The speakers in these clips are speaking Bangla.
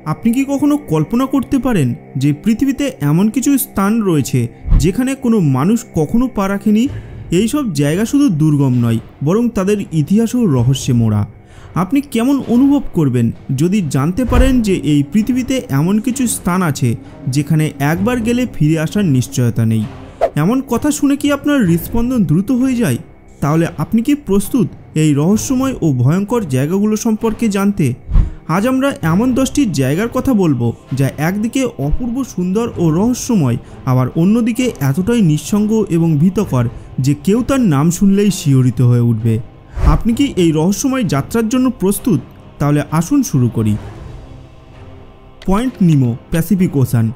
আপনি কি কখনো কল্পনা করতে পারেন যে পৃথিবীতে এমন কিছু স্থান রয়েছে যেখানে কোনো মানুষ কখনো পা রাখেনি? এই সব জায়গা শুধু দুর্গম নয়, বরং তাদের ইতিহাসও রহস্যে মোড়া। আপনি কেমন অনুভব করবেন যদি জানতে পারেন যে এই পৃথিবীতে এমন কিছু স্থান আছে যেখানে একবার গেলে ফিরে আসার নিশ্চয়তা নেই? এমন কথা শুনে কি আপনার হৃদস্পন্দন দ্রুত হয়ে যায়? তাহলে আপনি কি প্রস্তুত এই রহস্যময় ও ভয়ঙ্কর জায়গাগুলো সম্পর্কে জানতে? আজ আমরা এমন 10টি জায়গার কথা বলবো যা একদিকে অপূর্ব সুন্দর ও রহস্যময়, আবার অন্যদিকে এতটাই নিঃসঙ্গ এবং ভীতকর যে কেউ তার নাম শুনলেই শিহরিত হয়ে উঠবে। আপনি কি এই রহস্যময় যাত্রার জন্য প্রস্তুত? তাহলে আসুন শুরু করি। Point Nemo, Pacific Ocean.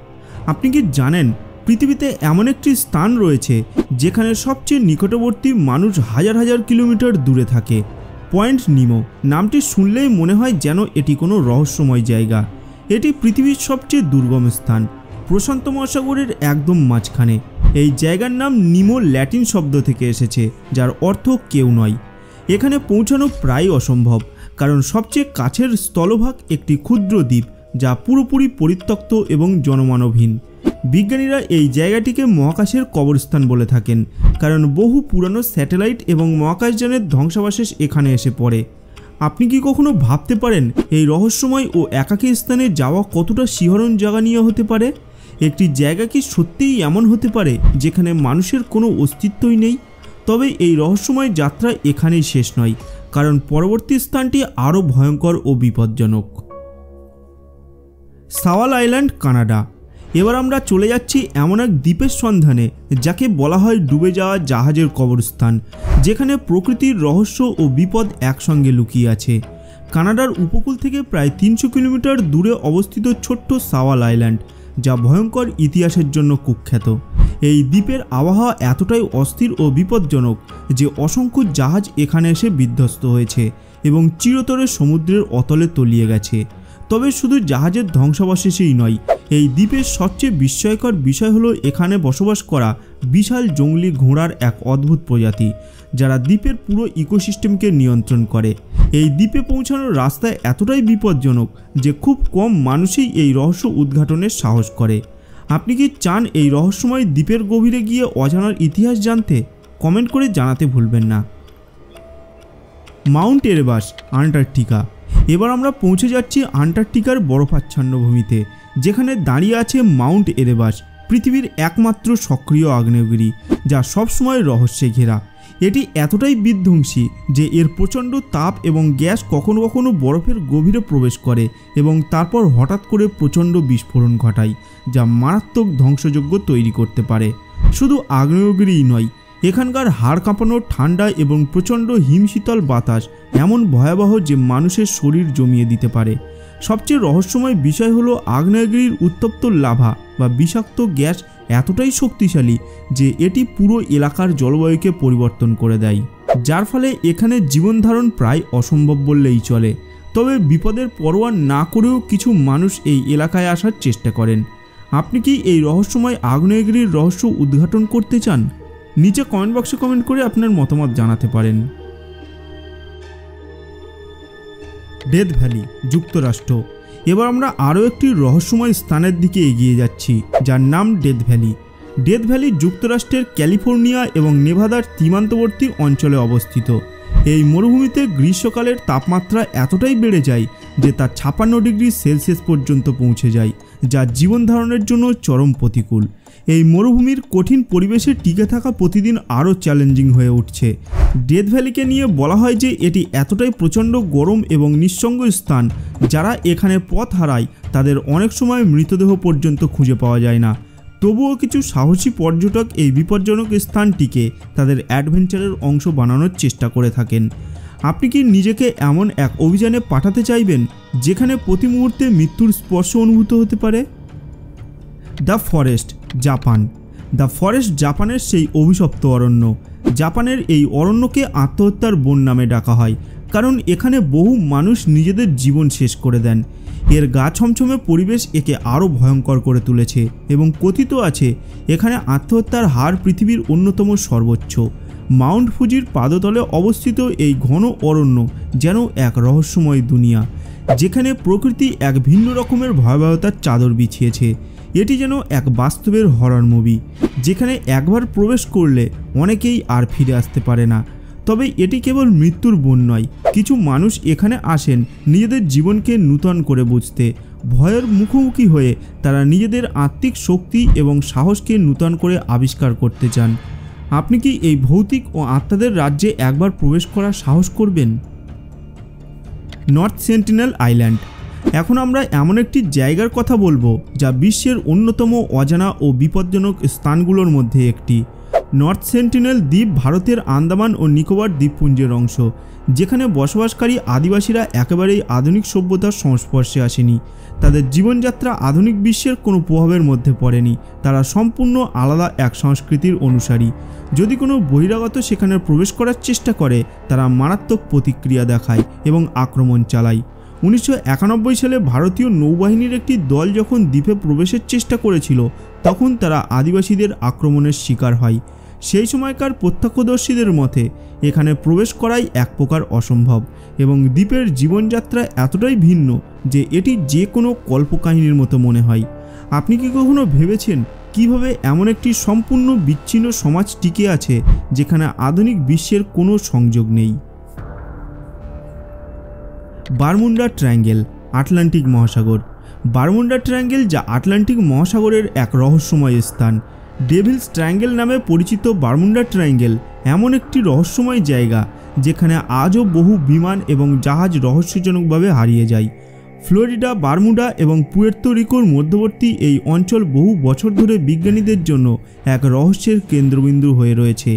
আপনি কি জানেন পৃথিবীতে এমন একটি স্থান রয়েছে যেখানে সবচেয়ে নিকটবর্তী মানুষ হাজার হাজার কিলোমিটার দূরে থাকে? পয়েন্ট নিমো নামটি শুনলেই মনে হয় যেন এটি কোনো রহস্যময় জায়গা। এটি পৃথিবীর সবচেয়ে দুর্গম স্থান, প্রশান্ত মহাসাগরের একদম মাঝখানে। এই জায়গার নাম নিমো ল্যাটিন শব্দ থেকে এসেছে, যার অর্থ কেউ নয়। এখানে পৌঁছানো প্রায় অসম্ভব, কারণ সবচেয়ে কাছের স্থলভাগ একটি ক্ষুদ্র দ্বীপ যা পুরোপুরি পরিত্যক্ত এবং জনমানবহীন। বিজ্ঞানীরা এই জায়গাটিকে মহাকাশের কবরস্থান বলে থাকেন, কারণ বহু পুরানো স্যাটেলাইট এবং মহাকাশযানের ধ্বংসাবশেষ এখানে এসে পড়ে। আপনি কি কখনো ভাবতে পারেন এই রহস্যময় ও একাকী স্থানে যাওয়া কতটা শিহরণ জাগানিয়া হতে পারে? একটি জায়গা কি সত্যিই এমন হতে পারে যেখানে মানুষের কোনো অস্তিত্বই নেই? তবে এই রহস্যময় যাত্রা এখানেই শেষ নয়, কারণ পরবর্তী স্থানটি আরও ভয়ঙ্কর ও বিপজ্জনক। সাওয়াল আইল্যান্ড, কানাডা। এবার আমরা চলে যাচ্ছি এমন এক দ্বীপের সন্ধানে যাকে বলা হয় ডুবে যাওয়া জাহাজের কবরস্থান, যেখানে প্রকৃতির রহস্য ও বিপদ একসঙ্গে লুকিয়ে আছে। কানাডার উপকূল থেকে প্রায় 300 কিলোমিটার দূরে অবস্থিত ছোট্ট সাওয়াল আইল্যান্ড, যা ভয়ঙ্কর ইতিহাসের জন্য কুখ্যাত। এই দ্বীপের আবহাওয়া এতটাই অস্থির ও বিপজ্জনক যে অসংখ্য জাহাজ এখানে এসে বিধ্বস্ত হয়েছে এবং চিরতরে সমুদ্রের অতলে তলিয়ে গেছে। তবে শুধু জাহাজের ধ্বংসাবশেষেই নয়, এই দ্বীপের সবচেয়ে বিস্ময়কর বিষয় হলো এখানে বসবাস করা বিশাল জংলি ঘোড়ার এক অদ্ভুত প্রজাতি, যারা দ্বীপের পুরো ইকোসিস্টেমকে নিয়ন্ত্রণ করে। এই দ্বীপে পৌঁছানোর রাস্তা এতটাই বিপজ্জনক যে খুব কম মানুষই এই রহস্য উদ্ঘাটনের সাহস করে। আপনি কি চান এই রহস্যময় দ্বীপের গভীরে গিয়ে অজানার ইতিহাস জানতে? কমেন্ট করে জানাতে ভুলবেন না। Mount Erebus, Antarctica. এবার আমরা পৌঁছে যাচ্ছি আন্টার্কটিকার বরফাচ্ছন্ন ভূমিতে, যেখানে দাঁড়িয়ে আছে মাউন্ট এরেবাস, পৃথিবীর একমাত্র সক্রিয় আগ্নেয়গিরি যা সবসময় রহস্যে ঘেরা। এটি এতটাই বিধ্বংসী যে এর প্রচণ্ড তাপ এবং গ্যাস কখনো কখনো বরফের গভীরে প্রবেশ করে এবং তারপর হঠাৎ করে প্রচণ্ড বিস্ফোরণ ঘটায়, যা মারাত্মক ধ্বংসযজ্ঞ তৈরি করতে পারে। শুধু আগ্নেয়গিরিই নয়, এখানকার হাড় কাঁপানো ঠান্ডা এবং প্রচণ্ড হিমশীতল বাতাস এমন ভয়াবহ যে মানুষের শরীর জমিয়ে দিতে পারে। সবচেয়ে রহস্যময় বিষয় হলো আগ্নেয়গিরির উত্তপ্ত লাভা বা বিষাক্ত গ্যাস এতটাই শক্তিশালী যে এটি পুরো এলাকার জলবায়ুকে পরিবর্তন করে দেয়, যার ফলে এখানে জীবনধারণ প্রায় অসম্ভব বললেই চলে। তবে বিপদের পরোয়া না করেও কিছু মানুষ এই এলাকায় আসার চেষ্টা করেন। আপনি কি এই রহস্যময় আগ্নেয়গিরির রহস্য উদ্ঘাটন করতে চান? নিচে কমেন্ট বক্সে কমেন্ট করে আপনার মতামত জানাতে পারেন। ডেথ ভ্যালি, যুক্তরাষ্ট্র। এবার আমরা আরও একটি রহস্যময় স্থানের দিকে এগিয়ে যাচ্ছি, যার নাম ডেথ ভ্যালি। ডেথ ভ্যালি যুক্তরাষ্ট্রের ক্যালিফোর্নিয়া এবং নেভাদার সীমান্তবর্তী অঞ্চলে অবস্থিত। এই মরুভূমিতে গ্রীষ্মকালের তাপমাত্রা এতটাই বেড়ে যায় যে তা 56 ডিগ্রি সেলসিয়াস পর্যন্ত পৌঁছে যায়, যা জীবন ধারণের জন্য চরম প্রতিকূল। এই মরুভূমির কঠিন পরিবেশে টিকে থাকা প্রতিদিন আরও চ্যালেঞ্জিং হয়ে উঠছে। ডেথ ভ্যালিকে নিয়ে বলা হয় যে এটি এতটাই প্রচণ্ড গরম এবং নিঃসঙ্গ স্থান, যারা এখানে পথ হারায় তাদের অনেক সময় মৃতদেহ পর্যন্ত খুঁজে পাওয়া যায় না। তবুও কিছু সাহসী পর্যটক এই বিপজ্জনক স্থানটিকে তাদের অ্যাডভেঞ্চারের অংশ বানানোর চেষ্টা করে থাকেন। আপনি কি নিজেকে এমন এক অভিযানে পাঠাতে চাইবেন যেখানে প্রতি মুহূর্তে মৃত্যুর স্পর্শ অনুভূত হতে পারে? The forest, Japan. The forest জাপানের সেই অভিশপ্ত অরণ্য। জাপানের এই অরণ্যকে আত্মহত্যার বন নামে ডাকা হয়, কারণ এখানে বহু মানুষ নিজেদের জীবন শেষ করে দেন। এর গা ছমছমে পরিবেশ একে আরও ভয়ঙ্কর করে তুলেছে এবং কথিত আছে এখানে আত্মহত্যার হার পৃথিবীর অন্যতম সর্বোচ্চ। মাউন্ট ফুজির পাদতলে অবস্থিত এই ঘন অরণ্য যেন এক রহস্যময় দুনিয়া। যেখানে প্রকৃতি এক ভিন্ন রকমের ভয়াবহতার চাদর বিছিয়েছে। এটি যেন এক বাস্তবের হরর মুভি, যেখানে একবার প্রবেশ করলে অনেকেই আর ফিরে আসতে পারে না। তবে এটি কেবল মৃত্যুর বন নয়, কিছু মানুষ এখানে আসেন নিজেদের জীবনকে নূতন করে বুঝতে। ভয়ের মুখোমুখি হয়ে তারা নিজেদের আত্মিক শক্তি এবং সাহসকে নূতন করে আবিষ্কার করতে চান। আপনি কি এই ভৌতিক ও আত্মাদের রাজ্যে একবার প্রবেশ করার সাহস করবেন? North sentinel island. এখন আমরা এমন একটি জায়গার কথা বলবো যা বিশ্বের অন্যতম অজানা ও বিপজ্জনক স্থানগুলোর মধ্যে একটি। নর্থ সেন্টিনেল দ্বীপ ভারতের আন্দামান ও নিকোবর দ্বীপপুঞ্জের অংশ, যেখানে বসবাসকারী আদিবাসীরা একেবারেই আধুনিক সভ্যতার সংস্পর্শে আসেনি। তাদের জীবনযাত্রা আধুনিক বিশ্বের কোনো প্রভাবের মধ্যে পড়েনি। তারা সম্পূর্ণ আলাদা এক সংস্কৃতির অনুসারী। যদি কোনো বহিরাগত সেখানে প্রবেশ করার চেষ্টা করে, তারা মারাত্মক প্রতিক্রিয়া দেখায় এবং আক্রমণ চালায়। 1991 সালে ভারতীয় নৌবাহিনীর একটি দল যখন দ্বীপে প্রবেশের চেষ্টা করেছিল, তখন তারা আদিবাসীদের আক্রমণের শিকার হয়। সেই সময়কার প্রত্যক্ষদর্শীদের মতে এখানে প্রবেশ করাই এক প্রকার অসম্ভব এবং দ্বীপের জীবনযাত্রা এতটাই ভিন্ন যে এটি যে কোনো কল্পকাহিনীর মতো মনে হয়। আপনি কি কখনো ভেবেছেন কিভাবে এমন একটি সম্পূর্ণ বিচ্ছিন্ন সমাজ টিকে আছে যেখানে আধুনিক বিশ্বের কোনো সংযোগ নেই? বারমুডা ট্রায়াঙ্গেল, আটলান্টিক মহাসাগর। বারমুডা ট্রায়াঙ্গেল, যা আটলান্টিক মহাসাগরের এক রহস্যময় স্থান। ডেভিলস ট্রায়াঙ্গেল নামে পরিচিত বারমুডা ট্রায়াঙ্গেল এমন একটি রহস্যময় জায়গা যেখানে আজও বহু বিমান এবং জাহাজ রহস্যজনকভাবে হারিয়ে যায়। ফ্লোরিডা, বারমুডা এবং পুয়ের্তো রিকোর মধ্যবর্তী এই অঞ্চল বহু বছর ধরে বিজ্ঞানীদের জন্য এক রহস্যের কেন্দ্রবিন্দু হয়ে রয়েছে।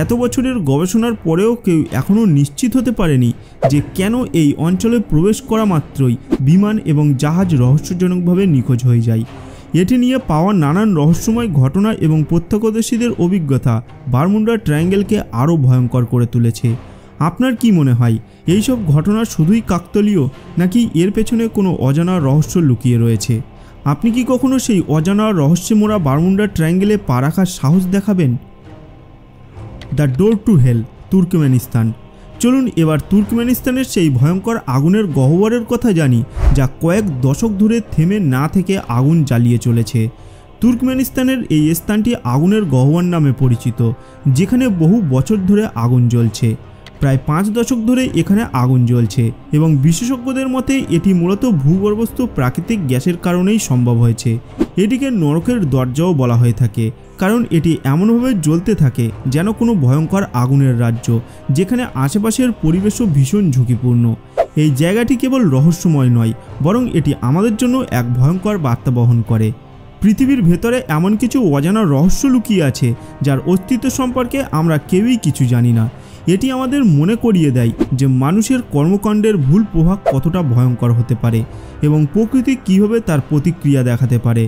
এত বছরের গবেষণার পরেও কেউ এখনও নিশ্চিত হতে পারেনি যে কেন এই অঞ্চলে প্রবেশ করা মাত্রই বিমান এবং জাহাজ রহস্যজনকভাবে নিখোঁজ হয়ে যায়। এটি নিয়ে পাওয়া নানান রহস্যময় ঘটনা এবং প্রত্যক্ষদর্শীদের অভিজ্ঞতা বারমুডা ট্রায়াঙ্গেলকে আরও ভয়ঙ্কর করে তুলেছে। আপনার কি মনে হয় এইসব ঘটনা শুধুই কাকতালীয়, নাকি এর পেছনে কোনো অজানা রহস্য লুকিয়ে রয়েছে? আপনি কি কখনো সেই অজানা রহস্যে মোড়া বারমুডা ট্রায়াঙ্গেলে পা রাখার সাহস দেখাবেন? The door to hell, Turkmenistan. চলুন এবার তুর্কমেনিস্তানের সেই ভয়ঙ্কর আগুনের গহ্বরের কথা জানি, যা কয়েক দশক ধরে থেমে না থেকে আগুন জ্বালিয়ে চলেছে। তুর্কমেনিস্তানের এই স্থানটি আগুনের গহ্বর নামে পরিচিত, যেখানে বহু বছর ধরে আগুন জ্বলছে। প্রায় 5 দশক ধরে এখানে আগুন জ্বলছে এবং বিশেষজ্ঞদের মতে এটি মূলত ভূগর্ভস্থ প্রাকৃতিক গ্যাসের কারণেই সম্ভব হয়েছে। এটিকে নরকের দরজাও বলা হয়ে থাকে, কারণ এটি এমনভাবে জ্বলতে থাকে যেন কোনো ভয়ঙ্কর আগুনের রাজ্য, যেখানে আশেপাশের পরিবেশও ভীষণ ঝুঁকিপূর্ণ। এই জায়গাটি কেবল রহস্যময় নয়, বরং এটি আমাদের জন্য এক ভয়ঙ্কর বার্তা বহন করে। পৃথিবীর ভেতরে এমন কিছু অজানা রহস্য লুকিয়ে আছে যার অস্তিত্ব সম্পর্কে আমরা কেউই কিছু জানি না। এটি আমাদের মনে করিয়ে দেয় যে মানুষের কর্মকাণ্ডের ভুল প্রভাব কতটা ভয়ঙ্কর হতে পারে এবং প্রকৃতি কীভাবে তার প্রতিক্রিয়া দেখাতে পারে।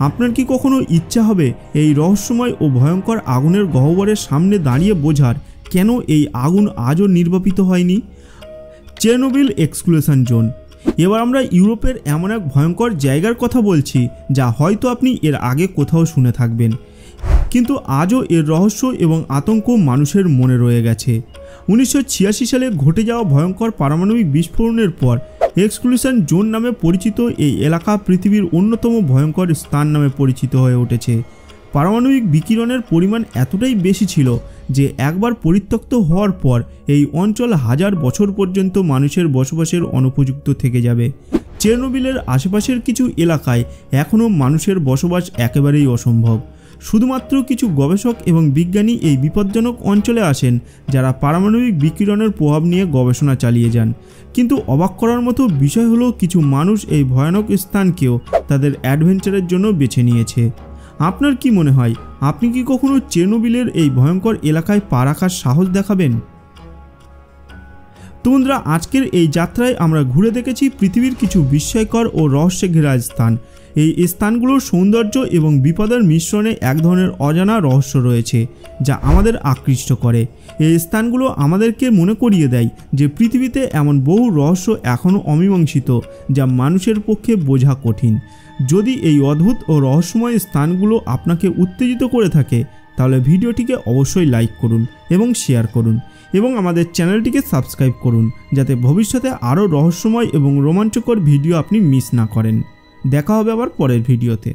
আপনার কি কখনো ইচ্ছা হবে এই রহস্যময় ও ভয়ঙ্কর আগুনের গহ্বরের সামনে দাঁড়িয়ে বোঝার কেন এই আগুন আজও নির্বাপিত হয়নি? Chernobyl exclusion zone. এবার আমরা ইউরোপের এমন এক ভয়ঙ্কর জায়গার কথা বলছি যা হয়তো আপনি এর আগে কোথাও শুনে থাকবেন, কিন্তু আজও এর রহস্য এবং আতঙ্ক মানুষের মনে রয়ে গেছে। 1986 সালে ঘটে যাওয়া ভয়ঙ্কর পারমাণবিক বিস্ফোরণের পর এক্সক্লুশন জোন নামে পরিচিত এই এলাকা পৃথিবীর অন্যতম ভয়ঙ্কর স্থান নামে পরিচিত হয়ে উঠেছে। পারমাণবিক বিকিরণের পরিমাণ এতটাই বেশি ছিল যে একবার পরিত্যক্ত হওয়ার পর এই অঞ্চল হাজার বছর পর্যন্ত মানুষের বসবাসের অনুপযুক্ত থেকে যাবে। চেরনোবিলের আশেপাশের কিছু এলাকায় এখনও মানুষের বসবাস একেবারেই অসম্ভব। শুধুমাত্র কিছু গবেষক এবং বিজ্ঞানী এই বিপজ্জনক অঞ্চলে আসেন যারা পারমাণবিক বিকিরণের প্রভাব নিয়ে গবেষণা চালিয়ে যান। কিন্তু অবাক করার মতো বিষয় হলো কিছু মানুষ এই ভয়ানক স্থানকেও তাদের অ্যাডভেঞ্চারের জন্য বেছে নিয়েছে। আপনার কি মনে হয় আপনি কি কখনো চেরনোবিলের এই ভয়ঙ্কর এলাকায় পা রাখার সাহস দেখাবেন? তো বন্ধুরা, আজকের এই যাত্রায় আমরা ঘুরে দেখেছি পৃথিবীর কিছু বিস্ময়কর ও রহস্যে ঘেরা স্থান। এই স্থানগুলোর সৌন্দর্য এবং বিপদের মিশ্রণে এক ধরনের অজানা রহস্য রয়েছে যা আমাদের আকৃষ্ট করে। এই স্থানগুলো আমাদেরকে মনে করিয়ে দেয় যে পৃথিবীতে এমন বহু রহস্য এখনও অমীমাংসিত যা মানুষের পক্ষে বোঝা কঠিন। যদি এই অদ্ভুত ও রহস্যময় স্থানগুলো আপনাকে উত্তেজিত করে থাকে, তাহলে ভিডিওটিকে অবশ্যই লাইক করুন এবং শেয়ার করুন এবং আমাদের চ্যানেলটিকে সাবস্ক্রাইব করুন, যাতে ভবিষ্যতে আরও রহস্যময় এবং রোমাঞ্চকর ভিডিও আপনি মিস না করেন। দেখা হবে আবার পরের ভিডিওতে।